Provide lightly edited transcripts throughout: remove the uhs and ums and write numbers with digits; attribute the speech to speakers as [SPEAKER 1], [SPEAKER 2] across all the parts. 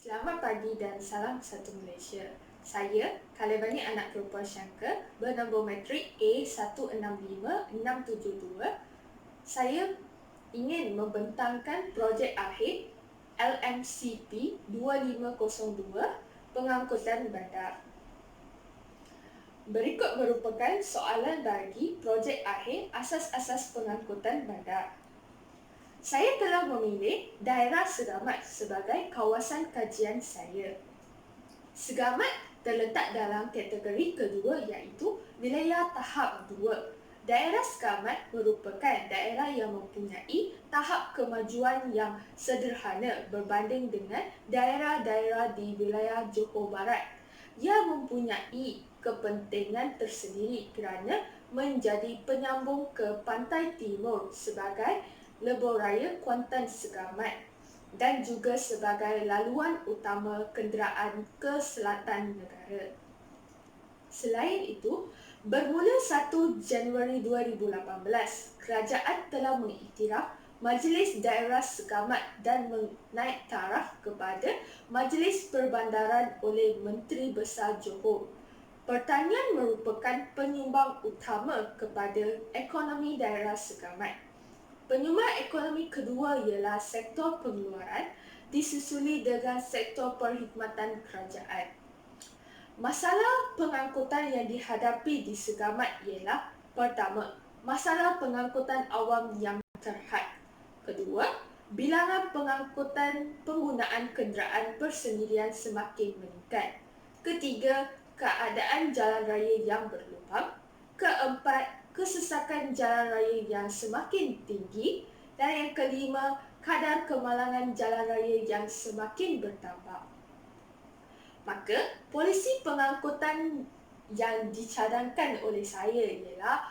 [SPEAKER 1] Selamat pagi dan salam satu Malaysia. Saya, Kalebani Anak Perempuan Syangka, bernombor matrik A165672. Saya ingin membentangkan projek akhir LMCP 2502 pengangkutan bandar. Berikut merupakan soalan bagi projek akhir asas-asas pengangkutan bandar. Saya telah memilih daerah Segamat sebagai kawasan kajian saya. Segamat terletak dalam kategori kedua iaitu wilayah tahap 2. Daerah Segamat merupakan daerah yang mempunyai tahap kemajuan yang sederhana berbanding dengan daerah-daerah di wilayah Johor Barat. Ia mempunyai kepentingan tersendiri kerana menjadi penyambung ke pantai timur sebagai lebuhraya Kuantan Segamat dan juga sebagai laluan utama kenderaan ke selatan negara. Selain itu, bermula 1 Januari 2018, kerajaan telah mengiktiraf Majlis Daerah Segamat dan menaik taraf kepada Majlis Perbandaran oleh Menteri Besar Johor. Pertanian merupakan penyumbang utama kepada ekonomi daerah Segamat. Penyumbang ekonomi kedua ialah sektor pengeluaran, disusuli dengan sektor perkhidmatan kerajaan. Masalah pengangkutan yang dihadapi di Segamat ialah: pertama, masalah pengangkutan awam yang terhad. Kedua, bilangan pengangkutan penggunaan kenderaan persendirian semakin meningkat. Ketiga, keadaan jalan raya yang berlubang. Keempat, kesesakan jalan raya yang semakin tinggi. Dan yang kelima, kadar kemalangan jalan raya yang semakin bertambah. Maka, polisi pengangkutan yang dicadangkan oleh saya ialah: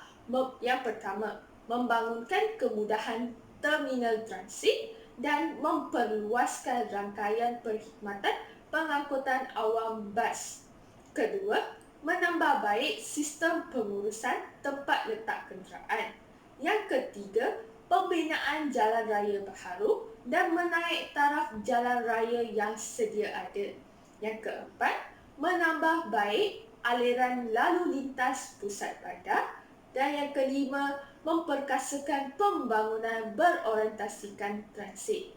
[SPEAKER 1] yang pertama, membangunkan kemudahan terminal transit dan memperluaskan rangkaian perkhidmatan pengangkutan awam bas. Kedua, menambah baik sistem pengurusan tempat letak kenderaan. Yang ketiga, pembinaan jalan raya baharu dan menaik taraf jalan raya yang sedia ada. Yang keempat, menambah baik aliran lalu lintas pusat bandar. Dan yang kelima, memperkasakan pembangunan berorientasikan transit.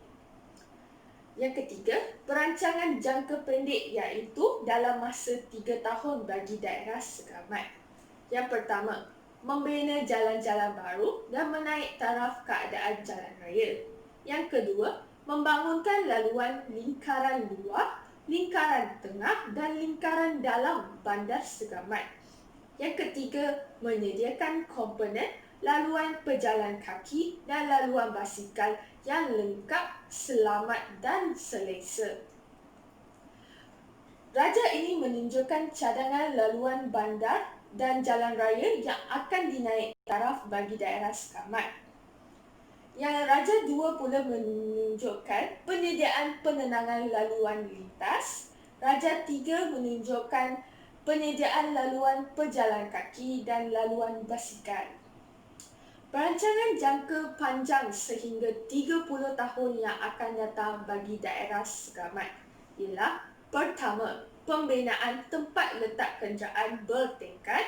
[SPEAKER 1] Yang ketiga, perancangan jangka pendek iaitu dalam masa 3 tahun bagi daerah Segamat. Yang pertama, membina jalan-jalan baru dan menaik taraf keadaan jalan raya. Yang kedua, membangunkan laluan lingkaran luar, lingkaran tengah dan lingkaran dalam bandar Segamat. Yang ketiga, menyediakan komponen laluan pejalan kaki dan laluan basikal yang lengkap, selamat dan selesa. Raja ini menunjukkan cadangan laluan bandar dan jalan raya yang akan dinaik taraf bagi daerah Segamat. Yang Raja 2 pula menunjukkan penyediaan penenangan laluan lintas. Raja 3 menunjukkan penyediaan laluan pejalan kaki dan laluan basikal. Perancangan jangka panjang sehingga 30 tahun yang akan datang bagi daerah Segamat ialah: pertama, pembinaan tempat letak kenderaan bertingkat.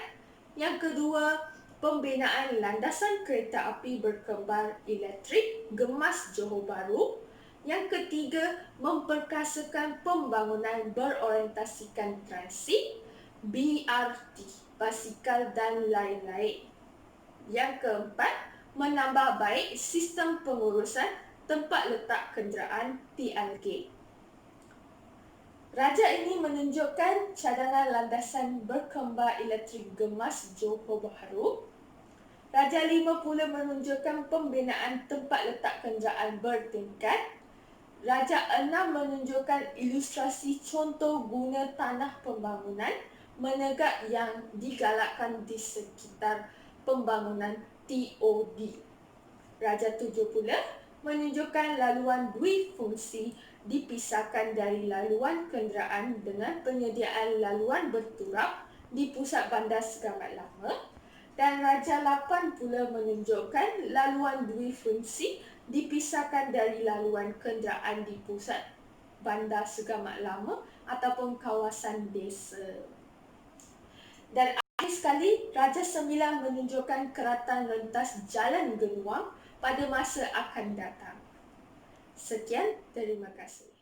[SPEAKER 1] Yang kedua, pembinaan landasan kereta api berkembar elektrik Gemas Johor Bahru. Yang ketiga, memperkasakan pembangunan berorientasikan transit, BRT, basikal dan lain-lain. Yang keempat, menambah baik sistem pengurusan tempat letak kenderaan TLK. Raja ini menunjukkan cadangan landasan berkembar elektrik Gemas Johor Bahru. Raja 5 pula menunjukkan pembinaan tempat letak kenderaan bertingkat. Raja 6 menunjukkan ilustrasi contoh guna tanah pembangunan menegak yang digalakkan di sekitar pembangunan TOD. Raja 7 pula menunjukkan laluan dwifungsi dipisahkan dari laluan kenderaan dengan penyediaan laluan berturap di pusat bandar Segamat Lama. Dan Raja 8 pula menunjukkan laluan dwifungsi dipisahkan dari laluan kenderaan di pusat Bandar Segamat Lama ataupun kawasan desa. Dan akhir sekali, Raja Sembilan menunjukkan keratan rentas Jalan Genuang pada masa akan datang. Sekian, terima kasih.